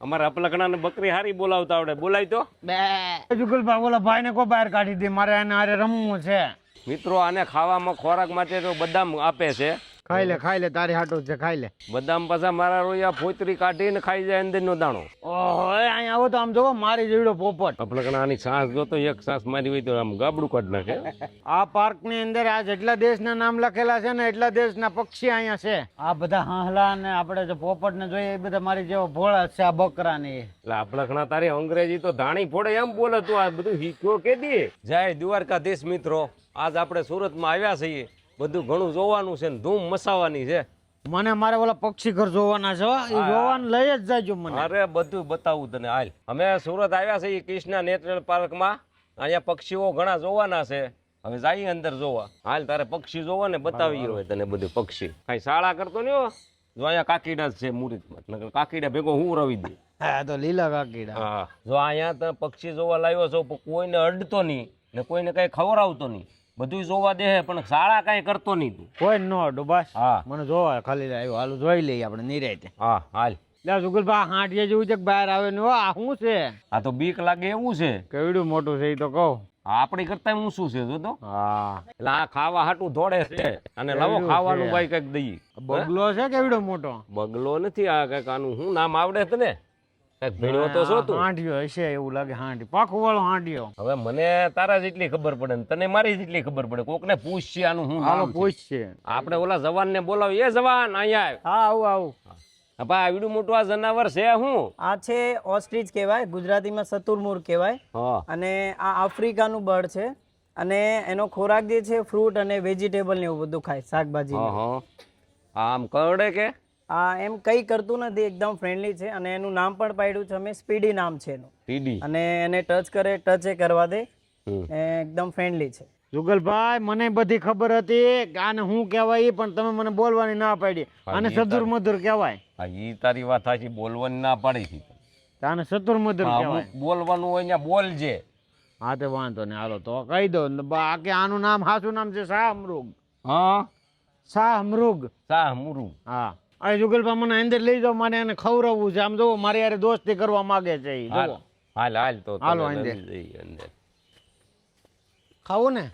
અમારે અપલખણા ને બકરી હારી બોલાવતા આવડે, બોલાવી તો. જુગલભાઈ ઓલા ભાઈ ને કો બહાર કાઢી દે, મારે એને હારે રમવું છે. મિત્રો આને ખાવામાં ખોરાક માટે તો બદામ આપે છે. ખાઈ લે તારી હાટું છે, ખાઈ લે. બદામ પાછા મારા રોયા ફોતરી કાઢીને ખાઈ જાય અંદરનો દાણો. ઓહો અહીંયા આવો તો આમ જોવો મારી જેવડો પોપટ. અપલખણા આની સાસ જોતો, એક સાસ મારી હોય તો આમ ગાબડું કાઢ નાખે. આ પાર્ક ની અંદર આ જેટલા દેશના નામ લખેલા છે ને એટલા દેશના પક્ષી અહીંયા છે. આ બધા હાહલા ને આપણે જે પોપટ ને જોઈએ એ બધા મારી જેવો ભોળા છે. આ બકરા ને એટલે અપલખણા તારી અંગ્રેજી તો ધાણી ફોડે એમ બોલે તું. આ બધું શીખ્યો કે દી. જય દ્વારકાધીશ મિત્રો, આજ આપણે સુરતમાં આવ્યા છીએ. બધું ઘણું જોવાનું છે ને ધૂમ મચાવવાની છે. મને મારે ઓલા પક્ષી ઘર જોવાના છે, એ જોવાનું લઈ જ જાજો મને. અરે બધું બતાવું તને. હાલ અમે સુરત આવ્યા છીએ કૃષ્ણા નેશનલ પાર્કમાં. અહીંયા પક્ષીઓ ઘણા જોવાના છે. હવે જઈએ અંદર જોવા. હાલ તારે પક્ષી જોવા ને બતાવી હોય તને બધું પક્ષી. કઈ શાળા કરતો નહીં હો. જો અહીંયા કાકીડા જ છે મુહૂર્તમાં. કાકીડા ભેગો હું રવી દે. હા તો લીલા કાકીડા. હા જો અહીંયા તમે પક્ષી જોવા લાવ્યો છો, કોઈને અડતો નહીં ને કોઈને કઈ ખવડાવતો નહીં. બધું જોવા દે પણ શાળા કઈ કરતો નહીં તું. કોઈ નો અડો બસ. હા મને જોવા ખાલી આવ્યો. હાલો જોઈ લઈએ આપણે નિરાયતે. હા હાલ. લે જુગલભાઈ હાંડિયા જેવું છે બહાર આવે ને. આ શું છે? આ તો બીક લાગે એવું છે. કેવડું મોટું છે એ તો કહું. આપણી કરતા હું શું છે જો તો. હા એટલે આ ખાવા હાટું દોડે છે. અને લાવો ખાવાનું ભાઈ કઈક દઈએ. બગલો છે કેવડો મોટો? બગલો નથી, આ કઈક આનું શું નામ આવડે તને? કઈક ભીણ્યો તો છો તું. હાંડિયો હશે એવું લાગે. હાંડી પાખું વાળો હાંડિયો. હવે મને તારા જેટલી ખબર પડે ને તને મારી જેટલી ખબર પડે. કોક ને પૂછ છે આનું શું હાલો નામ છે. પૂછ છે. આપણે ઓલા જવાન ને બોલાવી. એ જવાન અહીંયા આવ. હા આવું આવું. ભાઈ આવડું મોટું આ જનાવર છે શું? આ છે ઓસ્ટ્રીચ કહેવાય, ગુજરાતીમાં સતુરમુર કહેવાય. હા અને આ આફ્રિકાનું બર્ડ છે. અને એનો ખોરાક જે છે ફ્રૂટ અને વેજીટેબલ ને એવું બધું ખાય, શાકભાજી. હા આમ કરડે કે? આ એમ કઈ કરતું નથી, એકદમ ફ્રેન્ડલી છે. અને એનું નામ પણ પાડ્યું છે અમે, સ્પીડી નામ છે એનું. ટીડી. અને એને ટચ એ કરવા દે. એકદમ ફ્રેન્ડલી છે. જુગલભાઈ મને બધી ખબર હતી કે આને શું કહેવાય, પણ તમે મને બોલવાની ના પાડી. આને સતુર મધુર કહેવાય. હા ઈ તારી વાત સાચી, બોલવાની ના પાડી હતી. આને સતુર મધુર કહેવાય. બોલવાનું હોય ત્યાં બોલજે. હા તે વાંધો ને. હાલો તો કહી દો કે આનું નામ સાચું નામ છે શાહમૃગ. હા શાહમૃગ. શાહમૃગ. હા અરે જુગલભાઈ મને અંદર લઈ જાઓ, મારે એને ખવડાવવું છે. આમ જોવો મારી યાર દોસ્તી કરવા માંગે છે. હાલ હાલ તો હાલો અંદર. ખાવું ને?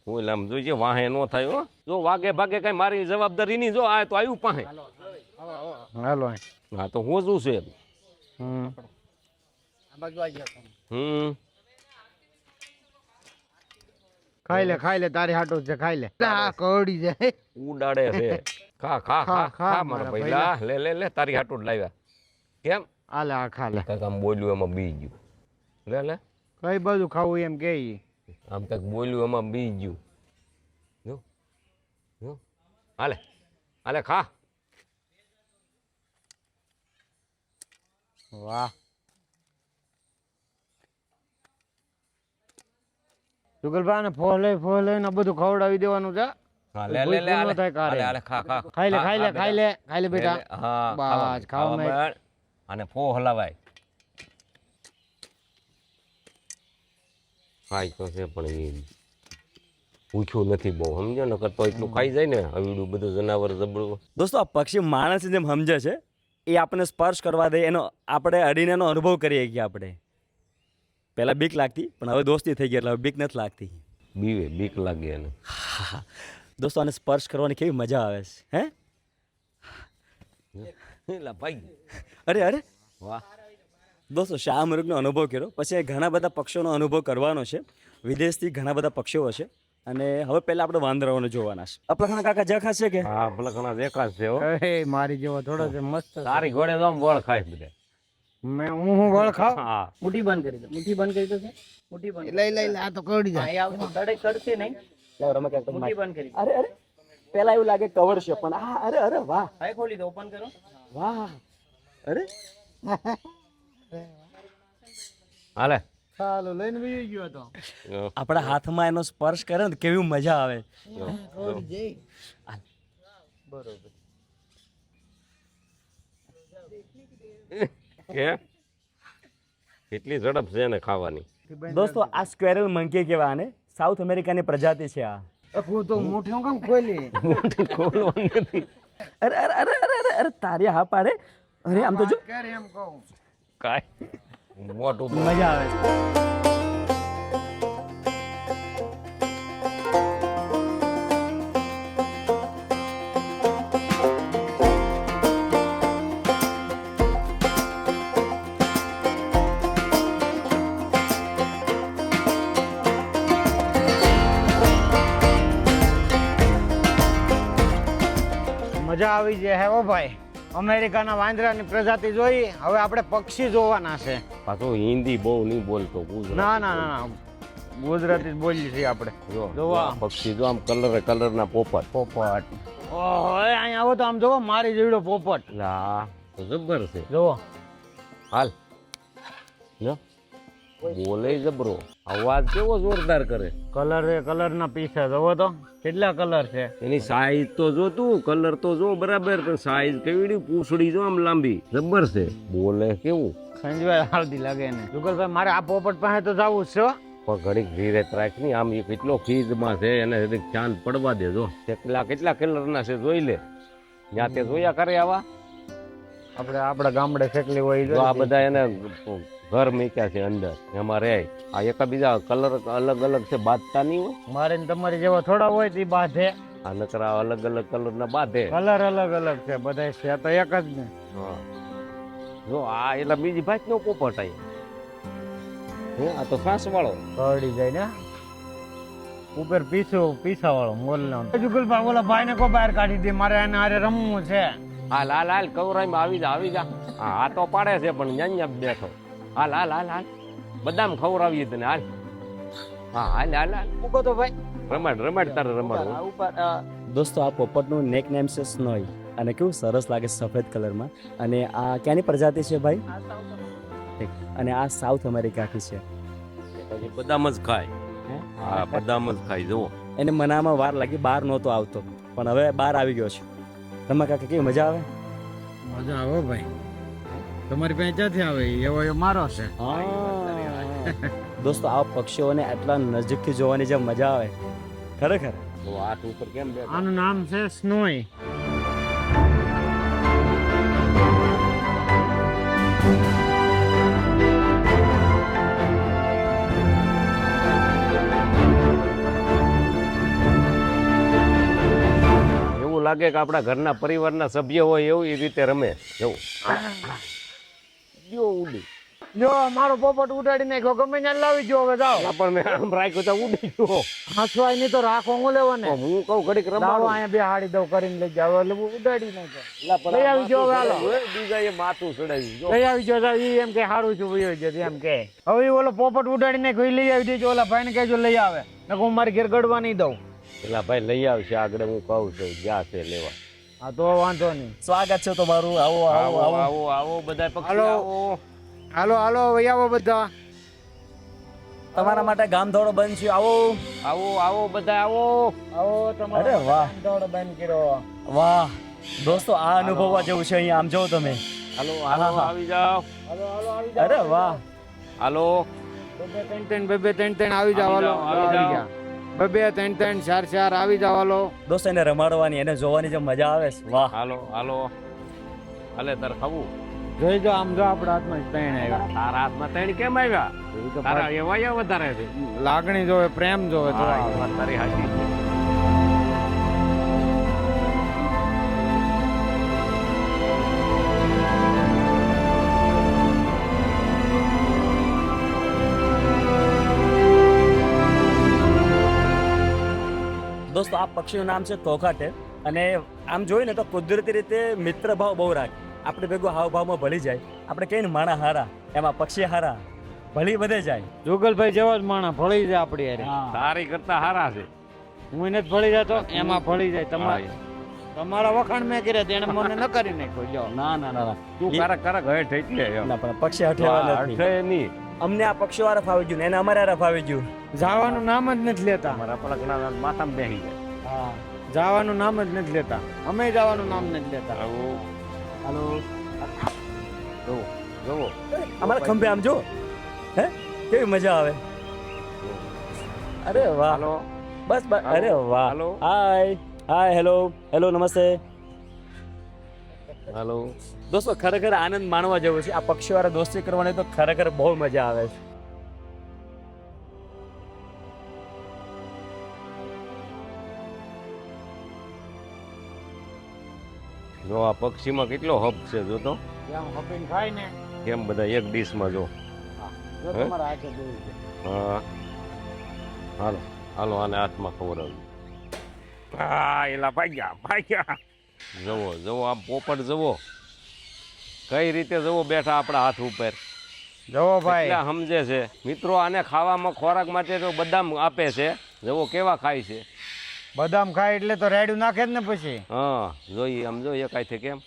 ઓલ આમ જોઈજે વાહે નો થાય હો. જો વાગે ભાગે કઈ મારી જવાબદારી નહીં. જો આ તો આવ્યું પાસે. હાલો. હા તો હું શું છે. ખાઈ લે તારી હાટો છે. ખાઈ લે. આ કવડી જાય ઉડાડે છે. ખા ખા ખા ખા મારા ભાઈ. લે લે લે તારી હાટું જ લાવ્યા. કેમ? આલે આ ખા લે. કઈક આમ બોલ્યું એમાં બી ગયું. લે લે કઈ બાજુ ખાવું એમ કે આમ કઈક બોલ્યું એમાં બી ગયું. જો જો હાલે હાલે ખા. વાહ જુગલભાઈ ને ફોલે ને બધું ખવડાવી દેવાનું છે. હા લે લે લે હાલે હાલે ખા ખા. ખાઈ લે બેટા. હા બસ ખાવા. અને ફો હલાવાય. ખાય તો છે પણ એ પૂછ્યું નથી બહુ, સમજો ને કરતો એટલું ખાઈ જાય ને હવીડું બધું જનાવર જબડું. દોસ્તો આ પક્ષી માણસ જેમ સમજે છે એ આપણને સ્પર્શ કરવા દે, એનો આપણે અડીને એનો અનુભવ કરીએ કે આપણે પહેલાં બીક લાગતી પણ હવે દોસ્તી થઈ ગઈ એટલે હવે બીક નથી લાગતી. બીવે બીક લાગે એને. દોસ્તો આને સ્પર્શ કરવાની કેવી મજા આવે છે. હે ભાઈ અરે અરે વાહ. દોસ્તો શાહમૃગનો અનુભવ કર્યો, પછી ઘણા બધા પક્ષીઓનો અનુભવ કરવાનો છે. વિદેશથી ઘણા બધા પક્ષીઓ હશે. અને હવે પહેલા આપણે વાંદરાઓને જોવાના છે. અપલખણા કાકા જખા છે કે? હા અપલખણા દેખાશ છે હો. મારી જેવો થોડો છે મસ્ત. તારી ઘોડે તો આમ વળ ખાય બધે. હું વળ ખાવ. હા મુઠ્ઠી બંધ કરી દો. મુઠ્ઠી બંધ કરી દો છે. મુઠ્ઠી બંધ. લઈ આ તો કવડી જાય. દડે કરશે નહીં. મુઠ્ઠી બંધ કરી. અરે અરે પહેલા એવું લાગે કવર છે પણ આ અરે અરે વાહ. હવે ખોલી દો, ઓપન કરો. વાહ અરે હાલે. ચાલો લઈને બી ગયો તો. આપણા હાથમાં એનો સ્પર્શ કરે ને કેવી મજા આવે. બરોબર. કે કેટલી ઝડપ છે એને ખાવાની. દોસ્તો આ સ્ક્વેરલ મંકી કહેવાય આને. સાઉથ અમેરિકાની પ્રજાતિ છે આ. તો મોટી હું કેમ ખોલી? ખોલવાનું નથી. અરે અરે અરે અરે અરે તારી હા પાડે. અરે આમ તો જો કેર એમ કહું. કાંઈ મોટું મજા આવે. મજા આવી જાય હે ઓ ભાઈ. અમેરિકાના વાંદરાની પ્રજાતિ જોઈ, હવે આપણે પક્ષી જોવાના છે. પાછું હિન્દી બહુ નહીં બોલતો ગુજરાતી ના ના ના ના, ગુજરાતી જ બોલીએ છીએ આપણે. જો જોવા. આ પક્ષી જો આમ કલરના પોપટ પોપટ. ઓહો, અહીંયા આવો તો આમ જોવો મારી જેવડો પોપટ. લા તો જબર છે. જોવો. હાલ લ્યો. બોલે જબરો, અવાજ કેવો જોરદાર કરે. કલરના પીસા જોવો તો કેટલા કલર છે. એની સાઈઝ તો જો તું, કલર તો જો બરાબર, પણ સાઈઝ કેવડી, પૂંછડી જો આમ લાંબી, જબર છે. બોલે કેવું સંજવાય હાલદી લાગે ને. જુગલભાઈ મારે આ પોપટ પાસે તો જવું જ છે હો. પણ ઘડીક ધીરે રાખ ની, આમ એ કેટલો ખીજમાં છે, એને ઘડીક ચાંદ પડવા દે. જો કેટલા કલરના છે જોઈ લે. ત્યાં તે જોયા કરે આવા. આપણા ગામડે ફેકલી હોય જો આ બધા એને ઘર મૂક્યા છે અંદર, એમાં રહે. આ એકાબીજા કલર અલગ અલગ છે, બાંધતા નહીં હોય. મારે ને તમારી જેવા થોડા હોય તે બાંધે. આ નકરા અલગ અલગ કલરના બાંધે. કલર અલગ અલગ છે, બધા છે તો એક જ ને. હા. જો આ એટલે બીજી ભાત નો પોપટ આઈ. આ તો શ્વાસ વાળો કરડી જાય ને ઉપર પીસા વાળો મોલ નો. જુગલભાઈ ઓલા ભાઈ ને કો બહાર કાઢી દે, મારે એને હારે રમવું છે. હાલ કવરાઈમાં આવી જા. હા આ તો પાડે છે પણ ન્યા બેઠો. હાલ બદામ ખવડાવીએ તને. હાલ હાલ મૂકો તો ભાઈ. રમાડ તારે રમાડ. દોસ્તો આ પોપટનું નેક નેમ છે સ્નોઈ, અને કેવું સરસ લાગે છે સફેદ કલરમાં. અને આ ક્યાંની પ્રજાતિ છે ભાઈ? અને આ સાઉથ અમેરિકાથી છે. પછી બદામ જ ખાય. હા બદામ જ ખાય. જુઓ એને મનામાં વાર લાગી, બહાર નહોતો આવતો પણ હવે બહાર આવી ગયો છે. રમા કાકા કેવી મજા આવે? મજા આવે ભાઈ. તમારી પાસે ક્યાંથી આવે? એવો મારો છે. દોસ્તો આ પક્ષીઓને આટલા નજીકથી જોવાની જે મજા આવે ખરેખર. હાથ ઉપર કેમ બે? આનું નામ છે સ્નોઈ. એવું લાગે કે આપણા ઘરના પરિવારના સભ્ય હોય એવું એ રીતે રમે. જવું જો ઉડી. જો મારો પોપટ ઉડાડી નાખ્યો, ગમે ત્યાં લાવી જો. હવે જાઓ. પણ મેં આમ રાખ્યો તો ઉડી ગયો. હાંસવાય નહીં તો રાખો હું લેવો ને. હું કહું ઘડીક લાવો રમાડો. અહીંયા બે હાડી દઉં કરીને લઈ જાવ. એટલે ઉડાડી નાખ્યો. લઈ આવી જો હાલો. બીજા એ માથું ચડાવ્યું. જો લઈ આવી જો. ઈ એમ કે સારું છું વયો જતી એમ કે. હવે ઈ ઓલો પોપટ ઉડાડી નાખ્યો, ઈ લઈ આવી દેજો. ઓલા ભાઈ ને કહેજો લઈ આવે, નકર હું મારી ઘેર ગડવા નહીં દઉં. પેલા ભાઈ લઈ આવશે આગળ, હું કહું છું જ્યાં છે લેવા. હા તો વાંધો નહીં. સ્વાગત છે તમારું. આવો બધા પક્ષી આવો. હાલો ભાઈ આવો બધા. તમારા માટે ગામધોડો બંધ છે. આવો બધા આવો. આવો અરે વાહ. દોડ બંધ કર્યો. વાહ દોસ્તો આ અનુભવવા જેવું છે. અહીંયા આમ જો તમે. હાલો આવી જાઓ. હાલો આવી જાઓ. અરે વાહ. હાલો બે ત્રણ આવી જાવ. હાલો આવી જાઓ. બે ત્રણ ચાર આવી જાવ. હાલો દોસ્તો એને રમાડવાની, એને જોવાની જે મજા આવે છે. વાહ. હાલો હાલે તારે ખાવું. જોઈ જો આમ જો આપણા હાથમાં ત્રણ આવ્યા. તારા હાથમાં ત્રણ કેમ આવ્યા? તારા એવા વધારે છે. લાગણી જોવે, પ્રેમ જોવે તો હા, એ વાત તારી સાચી છે. દોસ્તો આ પક્ષીનું નામ છે તોખાટે. અને આમ જોઈએ ને તો કુદરતી રીતે મિત્ર ભાવ બહુ રાખે. આપણે ભેગું હાવભાવમાં ભળી જાય. આપણે કહીએ ને માણા હારા, એમાં પક્ષી હારા ભળી બધે જાય. જુગલભાઈ જેવો જ માણસ ભળી જાય આપડી યારે. તારી કરતા હારા છે. હું એને જ ભળી જતો, એમાં ભળી જાય. તમારા વખાણ મેં કર્યા તેને મને ન કરી નાખ્યો. જો ના તું કારક હે ઠેકીએ એમ. ના પણ પક્ષી હઠેવા નથી. અઠે નહીં. અમને આ પક્ષીઓ હારે ફાવી ગયું ને એને અમારે હારે ફાવી ગયું. જવાનું નામ જ નથી લેતા. મારા પલકના માથામાં બેસી જાય. હા જવાનું નામ જ નથી લેતા. અમે જવાનું નામ નથી લેતા. હાલો જોવો અમારા ખંભે આમ જો. હે કેવી મજા આવે. અરે વાહ. હાલો બસ અરે વાહ. હાલો. હાય હેલો નમસ્તે. હાલો. દોસ્તો ખરેખર આનંદ માણવા જેવો છે. આ પક્ષીવાળા દોસ્તી કરવાની તો ખરેખર બહુ મજા આવે છે. જો આ પક્ષીમાં કેટલો હબ છે જો તો, આમ હપીને ખાય ને કેમ બધા એક ડીશમાં જો. જો તમારા હાથે દોરી છે. હા હાલો હાલો, આને હાથમાં ખવડાવ્યું. હા એલા ભાગ્યા. જવો જવો આમ પોપટ જવો કઈ રીતે જવો બેઠા આપણા હાથ ઉપર. જવો ભાઈ કેટલા સમજે છે મિત્રો. આને ખાવામાં ખોરાક માટે તો બદામ આપે છે. જવો કેવા ખાય છે. બદામ ખાય એટલે તો રેડું નાખે જ ને પછી. હા જોઈએ આમ જો એકાય છે કેમ.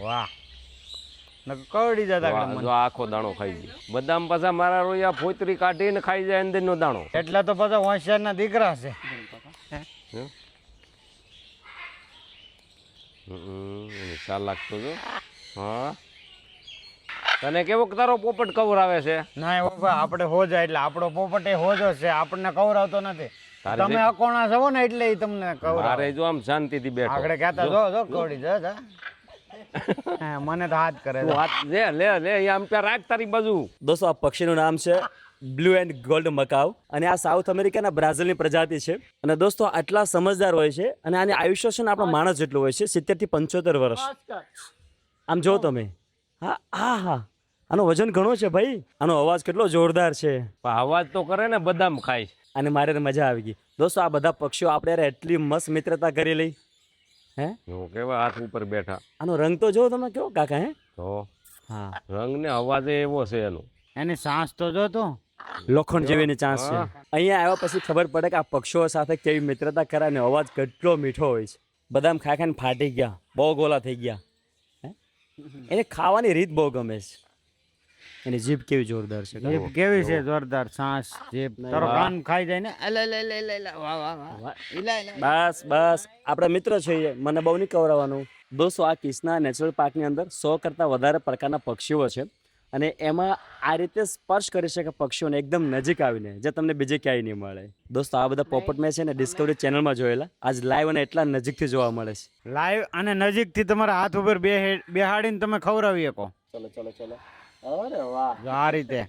વાહ કવડી જતા વાહ, જો આખો દાણો ખાઈ જાય. બદામ પાછા મારા રોયા ફોતરી કાઢીને ખાઈ જાય અંદરનો દાણો. એટલા તો પાછા હોશિયારના દીકરા છે. ચાલ લાગતો જો. હા તને કેવો તારો પોપટ કવરાવે છે. ના એ બાપા આપણે હોજા એટલે આપણો પોપટ એ હોજો છે, આપણને કવરાવતો નથી. તારે તમે અકોણા છો ને એટલે ઈ તમને કવરાવે. મારે જો આમ શાંતિથી બેઠો. આગળ કહેતા જો કવડી જા હા, મને તો હાથ કરે તું હાથ લે અહીંયા આમ ત્યાં રાખ તારી બાજુ. દોસ્તો આ પક્ષીનું નામ છે બ્લુ એન્ડ ગોલ્ડ મકાઉ અને આ સાઉથ અમેરિકાના બ્રાઝિલની પ્રજાતિ છે. અને દોસ્તો આટલા સમજદાર હોય છે અને આની આયુષ્ય છે ને આપણો માણસ જેટલું હોય છે, 70 થી 75 વર્ષ. આમ જો તમે. હા હા હા, આનો વજન ઘણો છે ભાઈ. આનો અવાજ કેટલો જોરદાર છે. પણ અવાજ તો કરે ને, બદામ ખાય. અને મારે તો મજા આવી ગઈ. દોસ્તો આ બધા પક્ષીઓ આપણે યાર એટલી મસ્ત મિત્રતા કરી લઈ. હે હું કેવા હાથ ઉપર બેઠા. આનો રંગ તો જો તમે કેવો કાકા. હે તો હા, રંગ ને અવાજ એવો છે એનો. એની સાંસ તો જો તો લોખંડ જેવીની ચાંસ છે. અહીંયા આવ્યા પછી ખબર પડે કે આ પક્ષીઓ સાથે કેવી મિત્રતા કરે અને અવાજ કેટલો મીઠો હોય છે. બદામ ખાઈ ખાઈને ફાટી ગયા, બહુ ગોલા થઈ ગયા. એને ખાવાની રીત બહુ ગમે છે. એની જીભ કેવી જોરદાર છે. જીભ કેવી છે જોરદાર. સાંસ જીભ તારો કાન ખાઈ જાય ને. વાહ વાહ વાહ. બસ બસ, આપણે મિત્ર છીએ, મને બહુ નહીં કવરાવાનું. દોસ્તો આ કિસના નેચરલ પાર્કની અંદર 100 કરતાં વધારે પ્રકારના પક્ષીઓ છે અને એમાં આ રીતે સ્પર્શ કરી શકે પક્ષીઓને એકદમ નજીક આવીને, જે તમને બીજે ક્યાંય નહીં મળે. દોસ્તો આ બધા પોપટ મેં છે ને ડિસ્કવરી ચેનલમાં જોયેલા. આજ લાઈવ અને એટલા નજીકથી જોવા મળે છે. લાઈવ અને નજીકથી તમારા હાથ ઉપર બેહાડીને તમે ખવડાવી શકો. ચલો ચલો ચલો. અરે વાહ, જો આ રીતે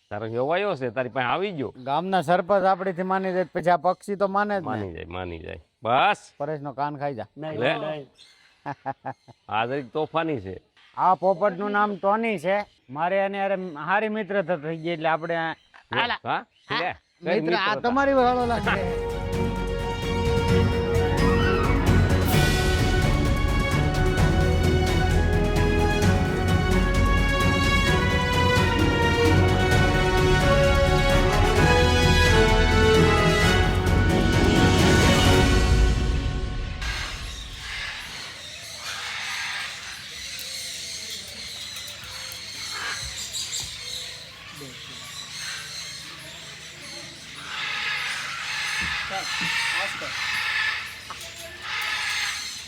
તારો જોવાયો છે, તારી પાસે આવી ગયો. ગામના સરપંચ આપણીથી માની જાય પછી આ પક્ષી તો માને જ ને. માની જાય બસ. પરેશનો કાન ખાઈ જા. લે. આ જરીક તોફાની છે. આ પોપટનું નામ ટોની છે. મારે અને અરે હારી મિત્રતા થઈ ગઈ એટલે આપણે હા લે. મિત્ર આ તમારી વાળો લાગે.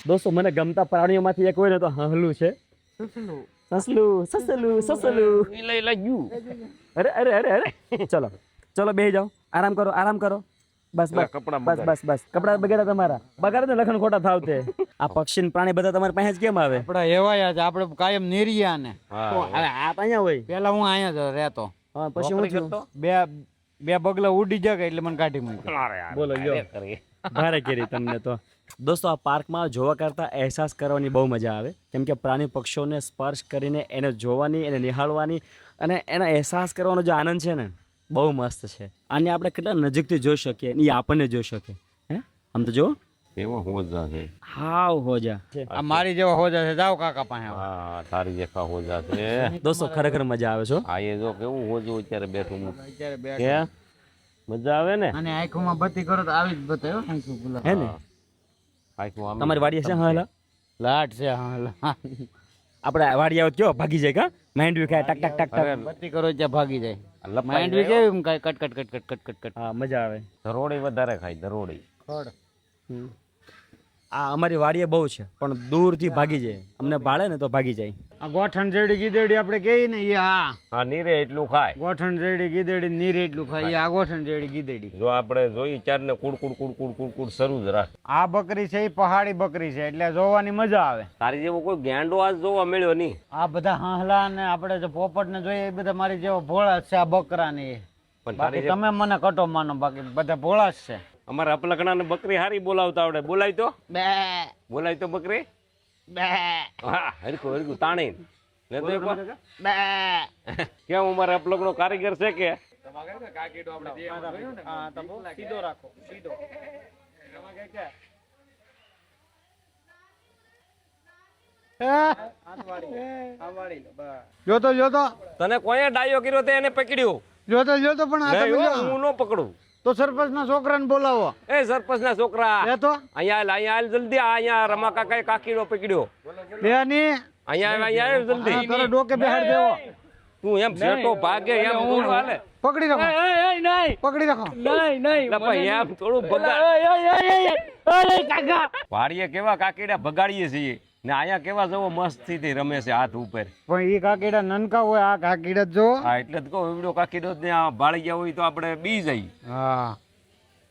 દોસ્તો મને ગમતા પ્રાણીઓમાંથી એક હોય ને તો હંહલું છે. સસલું સસલું સસલું. લઈ ગયું. અરે અરે અરે અરે, ચલો ચલો બેહી જાઓ, આરામ કરો આરામ કરો. બસ બસ કપડાં બસ બસ બસ, કપડા બગેડા તમારા બગાડે ને લખણ ખોટા થાવ તે. આ પક્ષી ને પ્રાણી બધા તમારી પાસે જ કેમ આવે? આપડા એવાયા છે, આપણે કાયમ નિર્યા ને. હવે આ અહીંયા હોય. પેલા હું અહીંયા જ રહેતો. હા, પછી હું થયું? બે બગલા ઉડી જાય એટલે મને કાઢી મૂક્યો. બોલો યો, ભારે કેરી તમને તો. દોસ્તો આ પાર્કમાં જોવા કરતા અહેસાસ કરવાની બહુ મજા આવે, કેમ કે પ્રાણી પક્ષીઓને સ્પર્શ કરીને એને જોવાની, એને નિહાળવાની અને એનો અહેસાસ કરવાનો જે આનંદ છે ને, બહુ મસ્ત છે. આને આપણે કેટલા નજીકથી જોઈ શકીએ, એ આપણને જોઈ શકે. હે આમ તો જો એવો હોજા છે. હાવ હોજા. આ મારી જેવા હોજા છે. જાઓ કાકા પાસે. હા તારી જેખા હોજા છે. દોસ્તો ખરેખર મજા આવે છે. આ એ જો કેવું હોજું અત્યારે બેઠું. અત્યારે બે કે મજા આવે ને. અને આંખોમાં બત્તી કરો તો આવી જ બતાવ્યો આંખો ગુલાબ. હે ને તમારી વાડી છે? હા લાટ છે. હા આપણે વાડી આવો કયો ભાગી જાય કા માંડવી ખાય ટક ટક ટક ટક. બત્તી કરો ત્યાં ભાગી જાય. લપાઈ માંડવી કેવી એમ કાંઈ cut cut cut cut cut cut cut. હા મજા આવે. ધરોડી વધારે ખાય. ધરોડી. ખડ. આ અમારી વાડીએ બહુ છે પણ દૂરથી ભાગી જાય, અમને ભાળે ને તો ભાગી જાય. આ ગોઠણ જેડી ગીદેડી આપણે કહીએ ને એ હા નીરે એટલું ખાય. ગોઠણ જેડી ગીદેડી નીર એટલું ખાય એ આ ગોઠણ જેડી ગીદેડી. જો આપણે જોઈ ચારને કુડકુડ કુડકુડ કુડકુડ શરૂ જ રાખે. આ બકરી છે એ પહાડી બકરી છે એટલે જોવાની મજા આવે. તારી જેવો કોઈ ગેંડો આજ જોવા મળ્યો નહીં. આ બધા હાહલા ને આપણે જે પોપટ ને જોઈએ એ બધા મારી જેવો ભોળા જ છે આ બકરા ને એ. પણ બાકી તારી તમે મને કટો માનો, બાકી બધા ભોળા જ છે. અમારા અપલખણા ને બકરી હારી બોલાવતા આવડે. બોલાય તો બે બોલાય તો બકરી. બે હા હરકું હરકું તાણી ને તો એક વાર. બે કેમ અમારા અપલખણો કારીગર છે કે સીધો રાખો સીધો. જોતો જોતો તને કોઈ ડાયો કર્યો તે એને પકડ્યો જોતો જોતો પણ આ નહીં તમે હો, જો. હું ન પકડું. તો સરપંચ ના છોકરાને બોલાવો. એ સરપંચ ના છોકરા એ તો અહીંયા હાલ જલ્દી. અહીંયા રમા કાકા કાકીડો પકડ્યો. બેની અહીંયા આવ જલ્દી. તારે ડોકે બેહાડ દેવો. તું એમ સેટો ભાગે એમ થોડું હાલે. પકડી રાખો પકડી રાખો. એટલે ભાઈ એમ થોડું વાડીએ કેવા કાકીડા ભગાડીએ છીએ ને અહીંયા કેવા જવો મસ્તી થી રમે છે હાથ ઉપર. પણ ઈ કાકીડા નનકા હોય, આ કાકીડા જો. હા એટલે જ કહું એવડો કાકીડો જ ને આ ભાળી ગયા હોય તો આપણે બી જઈએ. હા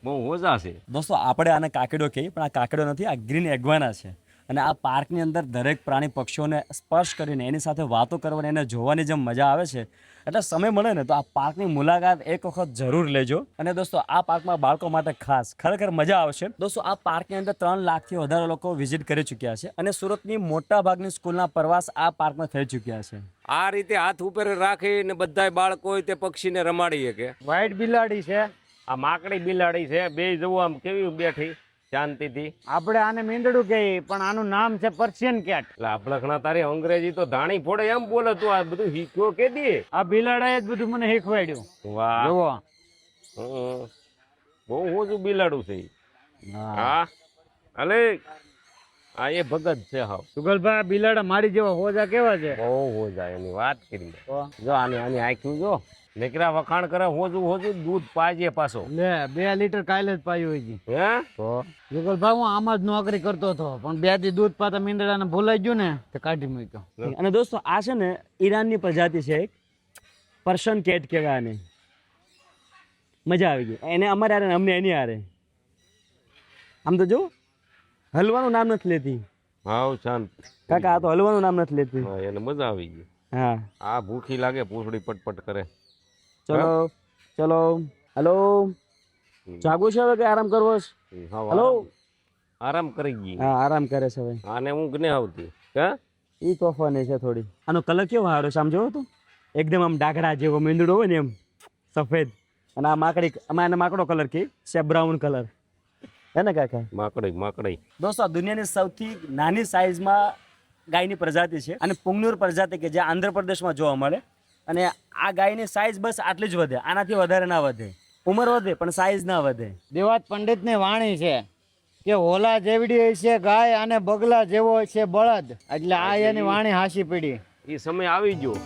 બહુ હોજા છે. દોસ્તો આપણે આને કાકડો કહીએ પણ આ કાકડો નથી, આ ગ્રીન એગ્વાના છે. અને આ પાર્કની અંદર દરેક પ્રાણી પક્ષીઓને સ્પર્શ કરીને એની સાથે વાતો કરવાની, એને જોવાની જે મજા આવે છે, એટલે સમય મળે ને તો આ પાર્કની મુલાકાત એક વખત જરૂર લેજો. અને દોસ્તો આ પાર્કમાં બાળકો માટે ખાસ ખરેખર મજા આવશે. દોસ્તો આ પાર્કની અંદર 3 લાખથી વધારે લોકો વિઝિટ કરી ચૂક્યા છે અને સુરતની મોટા ભાગની સ્કૂલના પ્રવાસ આ પાર્કમાં થઈ ચૂક્યા છે. આ રીતે હાથ ઉપર રાખીને બધાય બાળકો હોય તે પક્ષીને રમાડીએ કે. વ્હાઈટ બિલાડી છે, આ માકડી બિલાડી છે, બે જવું આમ કેવી બેઠી શાંતિથી. આપણે આને મીંદડું કહીએ પણ આનું નામ છે પર્શિયન કેટ. એટલે અપલખણા તારી અંગ્રેજી તો ધાણી ફોડે એમ બોલે. તું આ બધું શીખ્યો કે દી? આ બિલાડાએ જ બધું મને શીખવાડ્યું. વાહ જુઓ. બહુ ઓછું બિલાડું છે ઈ. હા અલે આ એ ભગત છે. હાવ સુગલભાઈ બિલાડા મારી જેવા હોજા કેવા છે? બહુ હોજા એની વાત કરી. જો આની આંખ્યું જો નીકળ્યા વખાણ કરે. હોજું દૂધ પાજે પાછો. લે 2 લીટર કાલે જ પાયું હોય છે. હે તો સુગલભાઈ હું આમ જ નોકરી કરતો હતો પણ 2 દી દૂધ પાતા મીંદડાને ભૂલાઈ ગયું ને તે કાઢી મૂક્યો. અને દોસ્તો આ છે ને ઈરાનની પ્રજાતિ છે, એક પર્શિયન કેટ કહેવાય આને. મજા આવી ગઈ એને અમારે હારે ને અમને એની હારે. આમ તો જો હલવાનું નામ નથી લેતી. હાવ શાંત કાકા આ તો હલવાનું નામ નથી લેતી. હા એને મજા આવી ગઈ. હા આ ભૂખી લાગે, પૂંછડી પટપટ કરે. ચલો ચલો. હલો જાગવું છે હવે કે આરામ કરવો છે? હાવ હલો આરામ કરી ગઈ. હા આરામ કરે છે હવે. આને ઊંઘ ને આવતી. હે ઈ તોફાની છે થોડી. આનો કલર કેવો સારો છે આમ જોવો તો, એકદમ આમ ડાઘડા જેવો મીંદડો હોય ને એમ સફેદ. અને આ માકડી અમે આને માકડો કલર કે છે, બ્રાઉન કલર હે ને કાકા? માકડી. દોસ્તો આ દુનિયાની સૌથી નાની સાઈઝમાં ગાયની પ્રજાતિ છે અને પુંગનુર પ્રજાતિ કે જે આંધ્રપ્રદેશમાં જોવા મળે. અને આ ગાયની સાઈઝ બસ આટલી જ વધે, આનાથી વધારે ના વધે. ઉંમર વધે પણ સાઈઝ ના વધે. દેવાત પંડિતની વાણી છે કે હોલા જેવડી હોય છે ગાય અને બગલા જેવો હોય છે બળદ. એટલે આ એની વાણી હાસી પડી. એ સમય આવી ગયો.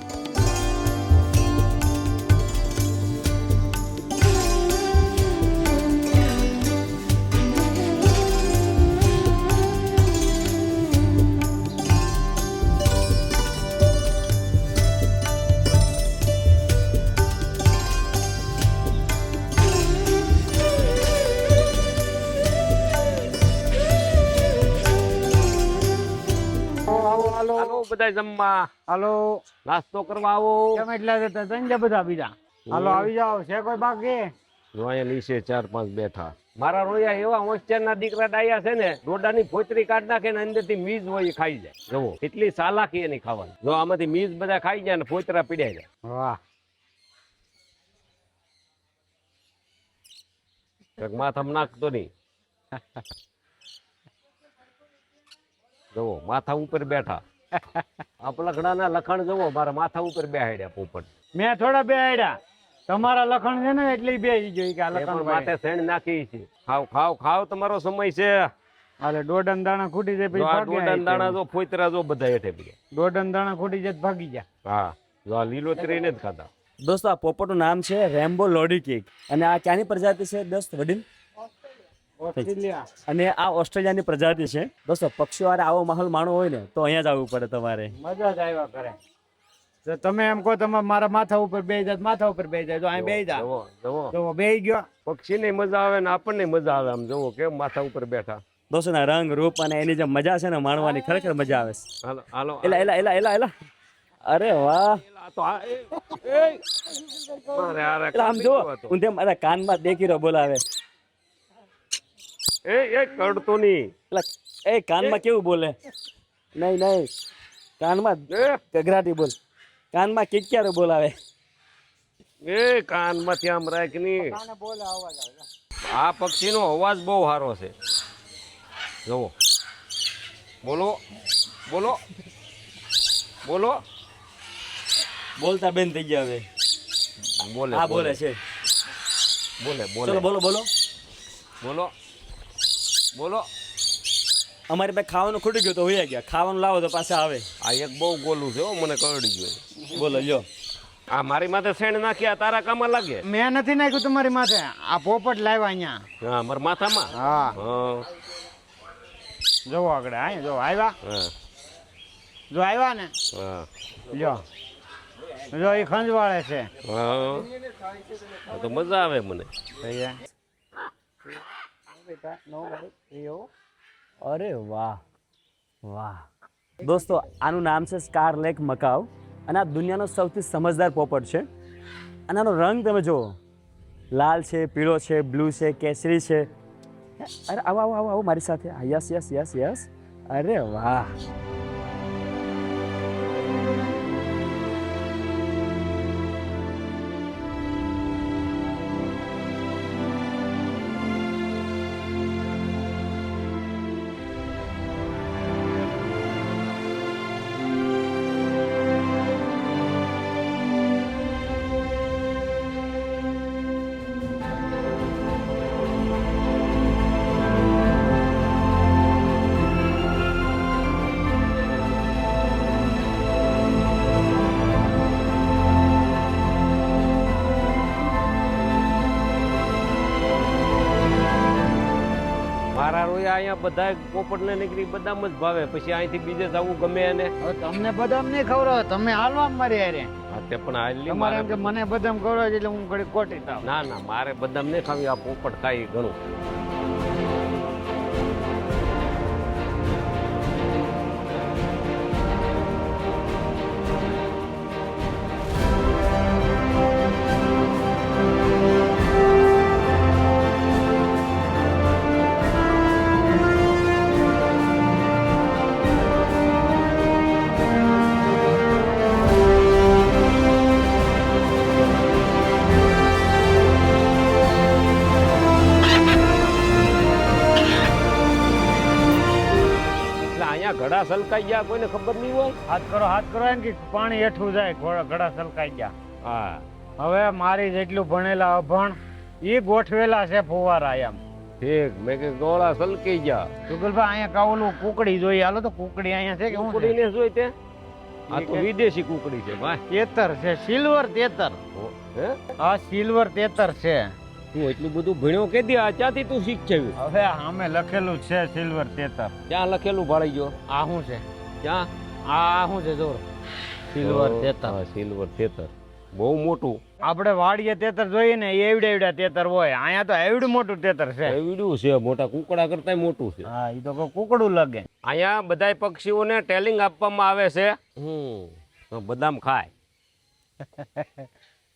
હાલો બધા જમવા. હાલો નાસ્તો કરવા આવો. કેમ એટલા જતા તંજા બધા બીજા? હાલો આવી જાઓ. છે કોઈ બાકી? જો અહીંયા નીચે 4-5 બેઠા. મારા રોયા એવા હોસ્ટેલના દીકરા ડાયા છે ને, ડોડાની ફોતરી કાઢ નાખે ને અંદરથી મીજ હોય એ ખાઈ જાય. જુઓ એટલી ચાલાકી એની ખાવાની. જો આમાંથી મીજ બધા ખાઈ જાય ને ફોતરા પીડ્યા જાય. વાહ. માથામાં નાખતો નહીં. જુઓ માથા ઉપર બેઠા. અપલખણાના લખણ જુઓ મારા માથા ઉપર બેહાડ્યા પોપટ. મેં થોડા બેહાડ્યા, તમારા લખણ છે ને એટલે બેસી ગઈ કે આ લખણ માથે શેણ નાખી છે. ખાવ તમારો સમય છે. હાલે દોડન દાણા ખૂટી જાય પછી જો આ ભાગ્યા ડોડાના દાણા જો ફોતરા જો બધા હેઠે પીડ્યા. દોડન દાણા ખૂટી જાય તો ભાગી જાય. હા જો આ લીલોતરી ને જ ખાતા. દોસ્તો આ પોપટનું નામ છે રેમ્બો લોડી કેક. અને આ ક્યાંની પ્રજાતિ છે દોસ્ત વડીલ? ઓસ્ટ્રેલિયા અને આ ઓસ્ટ્રેલિયાની પ્રજાતિ છે દોસ્તો. પક્ષીઓ હારે આવો માહોલ માણવો હોય ને તો અહીંયા જ આવવું પડે તમારે. મજા જ આવ્યા કરે. તો તમે એમ કહો તમે મારા માથા ઉપર બેહી જાય, માથા ઉપર બેહી જાય તો અહીં બેહી જા. જવો જવો તો બેહી ગયો. પક્ષીને મજા આવે ને આપણને મજા આવે. આમ જવો કેમ માથા ઉપર બેઠા. દોસ્તો ના રંગ રૂપ અને એની જે મજા છે ને માણવાની ખરેખર મજા આવે છે. હાલો હાલો એલા એલા એલા એલા એલા, અરે વાહ. આ તો આ મારે હારે એલા આમ જો ઊંધે મારા કાનમાં દેખી રહ્યો બોલાવે. એ કરતો નહીં. એલા એ કાનમાં કેવું બોલે? નહીં નહીં, કાનમાં ગગરાટી બોલ. કાનમાં કિક્યારો બોલાવે. એ કાનમાંથી આમ રાખ ની. આ પક્ષીનો અવાજ બહુ સારો છે. જુઓ બોલો બોલો બોલો. બોલતા બેન થઈ ગયા હવે. બોલે હા બોલે છે. બોલે ચલો બોલે બોલો બોલો. બોલો બોલો. અમારી પાસે ખાવાનું ખૂટી ગયું તો હોઈ ગયા. ખાવાનું લાવો તો પાછા આવે. આ એક બહુ ગોલું છે હો, મને કરડી ગયું. બોલો લ્યો. આ મારી માથે શેણ નાખ્યા તારા કામમાં લાગે. મેં નથી નાખ્યું તમારી માથે, આ પોપટ લાવ્યા અહીંયા. હા મારા માથામાં. હા હા જોવો આગળ અહીં જો આવ્યા. હા જો આવ્યા ને હા લ્યો જો એ ખંજવાળે છે. હા. આ તો મજા આવે મને. અરે વાહ વાહ. દોસ્તો આનું નામ છે સ્કાર લેક મકાઉ અને આ દુનિયાનો સૌથી સમજદાર પોપટ છે. અને આનો રંગ તમે જુઓ, લાલ છે, પીળો છે, બ્લુ છે, કેસરી છે. અરે આવો આવો આવો આવો મારી સાથે. Yes yes yes yes. અરે વાહ. મારા રોયા અહીંયા બધા પોપટને નીકળી બદામ જ ભાવે. પછી અહીંથી બીજે જવું ગમે એને. હવે તમને બદામ નહીં ખવડાવે, તમે હાલવા મારી હારે. હા તે પણ હાલી તમારે મારે. એમ કે મને બદામ ખવડાવે એટલે હું ઘડી કોટી થાવ. ના ના મારે બદામ નહીં ખાવી. આ પોપટ ખાઈ ઘણું. ઘડા સલકાઈ ગયા કોઈને ખબર નહીં હોય. હાથ કરો એમ કે પાણી હેઠું જાય, ઘડા સલકાઈ ગયા. હા હવે મારી જેટલું ભણેલા અભણ ઈ ગોઠવેલા છે ફુવારા એમ. ઠીક. મેં કે ગોળા સલકાઈ ગયા. જુગલભાઈ અહીંયા કાવલું કુકડી જોઈએ. હાલો તો કુકડી અહીંયા છે કે હું છે? કુકડીને જોઈ તે. આ તો વિદેશી કુકડી છે ભાઈ. તેતર છે, સિલ્વર તેતર. હે આ સિલ્વર તેતર છે. તું એટલું બધું ભણ્યો કે દે. આ ક્યાંથી તું શીખ્યું? હવે સામે લખેલું છે સિલ્વર તેતર. ક્યાં લખેલું ભાળી ગયો? આ શું છે? ક્યાં? આ શું છે? જોર સિલ્વર તેતર. હા સિલ્વર તેતર બહુ મોટું. આપણે વાડીએ તેતર જોઈએ ને એ એવડા તેતર હોય. અહીંયા તો એવડું મોટું તેતર છે. એવડું છે, મોટા કુકડા કરતા મોટું છે. હા એ તો કુકડું લાગે. અહીંયા બધા પક્ષીઓને ટેલિંગ આપવામાં આવે છે. બદામ ખાય.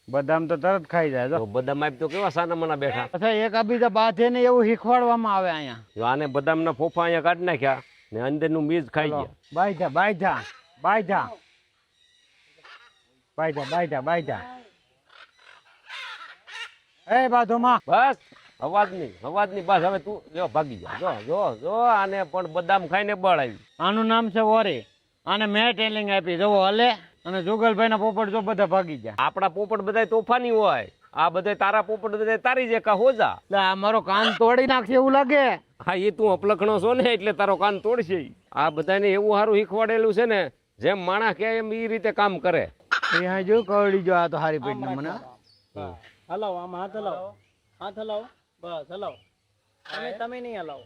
બદામ તો તરત ખાઈ જાય. તો બદામ આપ તો કેવા સાના મના બેઠા. અચ્છા એક બીજા બાથે ને એવું શીખવાડવામાં આવે અહીંયા. જો આને બદામના ફોફા અહીંયા કાઢી નાખ્યા ને અંદરનું બીજ ખાઈ ગયા. બાયધા બાયધા બાયધા બાયધા બાયધા બાયધા. એ બાધોમાં બસ અવાજ ની બસ. હવે તું જો ભાગી જા. જો જો જો આને પણ બદામ ખાઈને બળ આવી. આનું નામ છે વોરી. આને મેં ટેલિંગ આપી. જોવો હલે અને જુગલભાઈ ના પોપટ જો બધા ભાગી ગયા. આપણા પોપટ બધા તોફાની હોય. આ બધા તારા પોપટ બધા તારી જેકા હોજા. એટલે આ મારો કાન તોડી નાખશે એવું લાગે. હા એ તું અપલખણો છો ને એટલે તારો કાન તોડશે. આ બધાને એવું સારું શીખવાડેલું છે ને જેમ માણસ કે એમ એ રીતે કામ કરે. અહીંયા જો કવડી જો. આ તો હારી પેટ મને હલાવો આમાં હાથ હલાવો, હાથ હલાવો, બસ હલાવો. તમે નહીં હલાવો.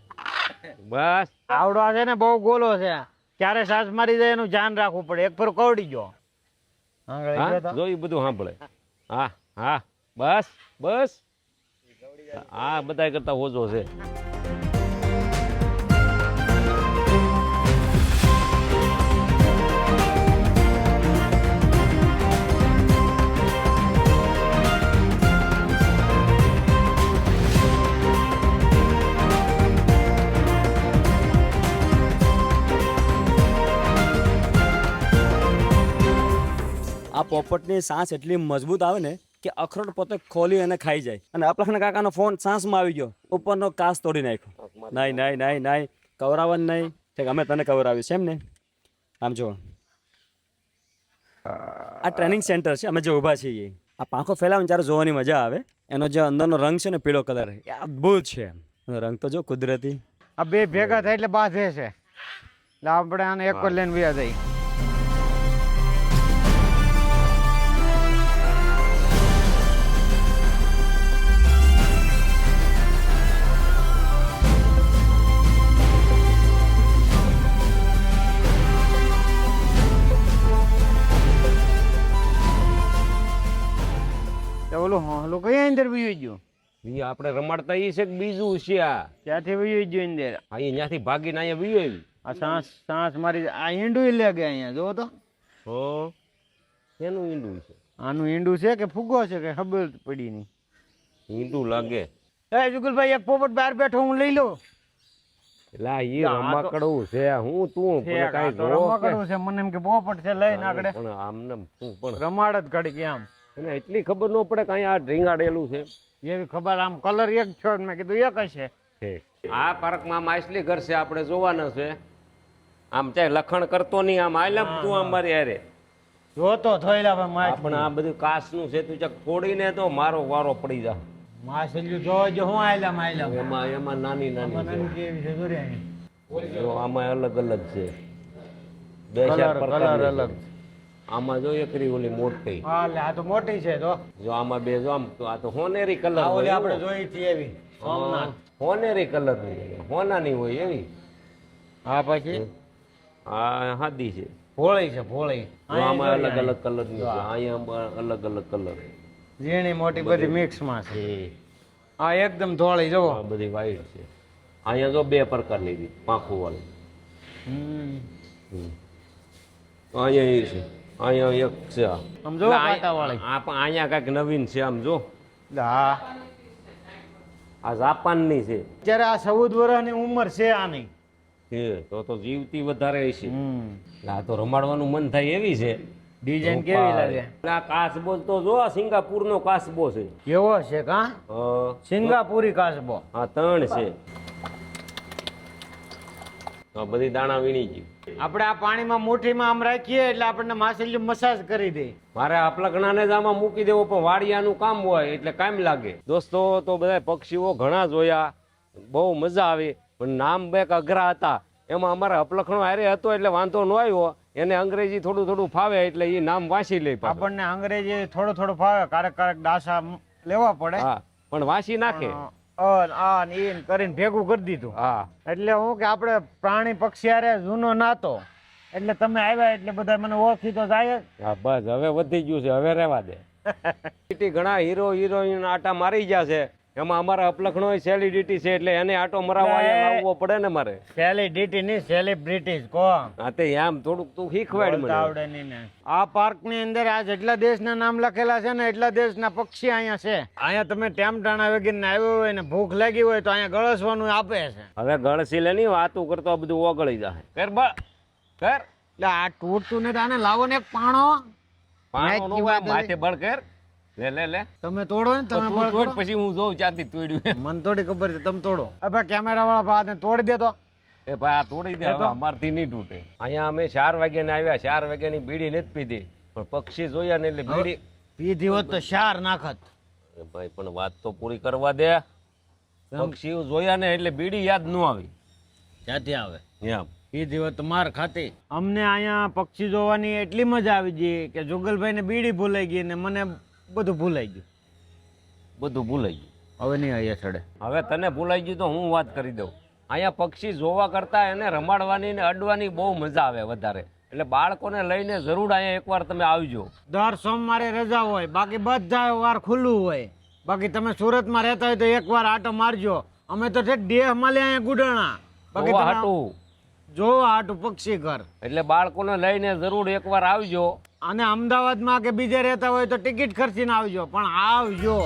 બસ આવડો છે ને બહુ ગોલો છે, ક્યારે સાસ મારી જાય એનું ધ્યાન રાખવું પડે. એક ફર કવડી ગયો. હા જો ઈ બધું સાંભળે. હા હા બસ બસ હા બધા કરતા ઓછો છે. આ પોપટની સાંસ એટલી મજબૂત આવે ને કે અખરોટ પોતે ખોલી અને ખાઈ જાય. અને અપલખના કાકાનો ફોન સાંસમાં આવી ગયો, ઉપરનો કાચ તોડી નાખ્યો. નહીં નહીં નહીં નહીં કવરાવવાનું નહીં. ઠીક અમે તને કવરાવીશ એમ ને. આમ જો આ ટ્રેનિંગ સેન્ટર છે, અમે જે ઊભા છીએ. આ પાંખો ફેલાવે ને ત્યારે જોવાની મજા આવે. એનો જે અંદરનો રંગ છે ને પીળો કલર એ અદ્ભુત છે. એનો રંગ તો જો કુદરતી. આ બે ભેગા થાય એટલે બાધે છે. એટલે આપણે આને એક જ લઈને વ્યા જઈએ. ઓલું કયા અંદર વયું ગયું? ઈ આપણે રમાડતા ઈ છે કે બીજું છે? આ ત્યાંથી વયું ગયું અંદર. અહીંયાથી ભાગીને અહીંયા વીયો આવી. આ સાંસ મારી આ ઈંડું લાગે અહીંયા. જો તો હો એનું ઈંડું છે. આનું ઈંડું છે કે ફુગ્ગો છે કે ખબર પડી નહીં. ઈંડું લાગે. એ જુગલભાઈ એક પોપટ બહાર બેઠો હું લઈ લઉં. એટલે ઈ રમાકડું છે. હું તું પણ કાંઈ જો રમકડું છે, મને એમ કે પોપટ છે લઈને આગળ પણ આમને તું પણ રમાડ જ ઘડી કે આમ. એને એટલી ખબર ન પડે કે અહીંયા આ ઢીંગાડેલું છે. એવી ખબર આમ કલર એક છો મેં કીધું એક હશે. આ પાર્કમાં માછલી ઘર છે, આપણે જોવાના છે. આમ ચાય લખણ કરતો નહીં, આમ આયલામ તું આમ મારી હારે જોતો થોયલા ભાઈ માછલી. પણ આ બધું કાચનું છે, તું ચક ફોડીને તો મારો વારો પડી જા. માછલી જોજો હું આયલા એમાં નાની નાની કેવી છે જોરે અહીં. છે. જો આમાં અલગ અલગ છે. બે ચાર કલર પ્રકારની અલગ. છે. આમાં જો એકરી ઓલી મોટી, હા લે આ તો મોટી છે તો. જો આમાં બે જો આમ તો આ તો હોનેરી કલર આ ઓલી હોય. આપણે જોઈ હતી એવી સોમનાથ. હોનેરી કલર ની હોનાની હોય એવી. હા પછી આ હાદી છે. ભોળી છે ભોળી. જો આમાં અલગ અલગ કલર ની છે. અહીંયા અલગ અલગ કલર. ઝીણી મોટી બધી મિક્સ માં છે. આ એકદમ ધોળી જો. આ બધી વ્હાઈટ છે. અહીંયા જો બે પ્રકારની છે, પાંખું વાળી. અહીંયા એ છે, અહીંયા એક છે. આમ જો કાંટાવાળી. અહીંયા કઈક નવીન છે. આમ જો હા આ જાપાનની છે. અત્યારે આ 14 વર્ષની ઉંમર છે આની. તો જીવતી વધારે છે. આ તો રમાડવાનું મન થાય એવી છે. ડિઝાઇન કેવી લાગે? આ કાચબો તો જો આ સિંગાપુર નો કાચબો છે. કેવો છે કા? સિંગાપુરી કાચબો. હા 3 છે. આ બધી દાણા વીણી ગઈ. આપણે આ પાણીમાં મુઠ્ઠીમાં આમ રાખીએ એટલે આપણને માછલી મસાજ કરી દે. મારે અપલકણાને જ આમાં મૂકી દેવો, પણ વાડિયાનું કામ હોય એટલે કામ લાગે. દોસ્તો તો બધા પક્ષીઓ ઘણા જોયા, બહુ મજા આવી, પણ નામ બે અઘરા હતા. એમાં અમારા અપલખણો હારે હતો એટલે વાંધો ન આવ્યો. એને અંગ્રેજી થોડું ફાવે એટલે એ નામ વાંચી લે. આપણને અંગ્રેજી થોડું ફાવે, ક્યારેક દાસા લેવા પડે. હા પણ વાંચી નાખે. આ ને ઈ કરીને ભેગું કરી દીધું. હા એટલે હું કે આપણે પ્રાણી પક્ષી હારે જૂનો નાતો એટલે તમે આવ્યા એટલે બધા મને ઓળખી તો જાય જ. હા બસ હવે વધી ગયું છે, હવે રહેવા દે. ઘણા હીરો હિરોઈન આટા મારી ગયા છે. એમાં અમારા અપલખણો સેલિબ્રિટી છે એટલે એને આટો મરાવવા લાવવો પડે ને મારે. સેલિબ્રિટી ની સેલિબ્રિટી કો. હા તે આમ થોડુંક તું શીખવાડ મને. આવડે નહીં ને. આ પાર્ક ની અંદર આ જેટલા દેશના નામ લખેલા છે ને એટલા દેશના પક્ષી અહીંયા છે. અહીંયા તમે ટેમટાણા વગેરે આવ્યો હોય ને ભૂખ લાગી હોય તો અહીંયા ગળસવાનું આપે છે. હવે ગળસી લે ની વાતું કરતો આ બધું ઓગળી જાય. કર બા કર. એટલે આ તૂટતું ને આને લાવો ને એક પાણો. પાણો નો હોય, માથે બળ કર. લે લે લે તમે તોડો ને તમે તું તોડ પછી હું જોઉં ચાંદી તોડ્યું. મને થોડી ખબર છે તમે તોડો. હવે કેમેરા વાળા ભાઈ તોડી દે તો. એ ભાઈ આ તોડી દે, હવે અમારથી નહીં તૂટે. અહીંયા અમે 4 વાગ્યાને આવ્યા, 4 વાગ્યાની બીડી નથી પીધી, પણ પક્ષી જોયા ને એટલે બીડી પીધી હોત તો શાર નાખત. ભાઈ પણ વાત તો પૂરી કરવા દે. પક્ષીઓ જોયા ને એટલે બીડી યાદ ન આવી. ક્યાંથી આવે એમ પીધી હોત તો માર ખાતી. અમને અહીંયા પક્ષી જોવાની એટલી મજા આવી ગઈ કે જુગલભાઈ ને બીડી ભૂલાઈ ગઈ ને મને બધું ભૂલાઈ ગયું. બધું ભૂલાઈ ગયું. હવે નહીં અહીંયા ચડે. હવે તને ભૂલાઈ ગયું તો હું વાત કરી દઉં. અહીંયા પક્ષી જોવા કરતા એને રમાડવાની ને અડવાની બહુ મજા આવે વધારે. એટલે બાળકોને લઈને જરૂર અહીંયા એકવાર તમે આવજો. દર સોમવારે રજા હોય, બાકી બધા વાર ખુલ્લું હોય. બાકી તમે સુરતમાં રહેતા હોય તો એકવાર આટો મારજો. અમે તો ઠેક દેહ મળે અહીંયા ગુડાણા. બાકી જોવા તમે હાટું. જોવા હાટું પક્ષી ઘર. એટલે બાળકોને લઈને જરૂર એકવાર આવજો. અને અમદાવાદમાં કે બીજે રહેતા હોય તો ટિકિટ ખર્ચીને આવજો, પણ આવજો.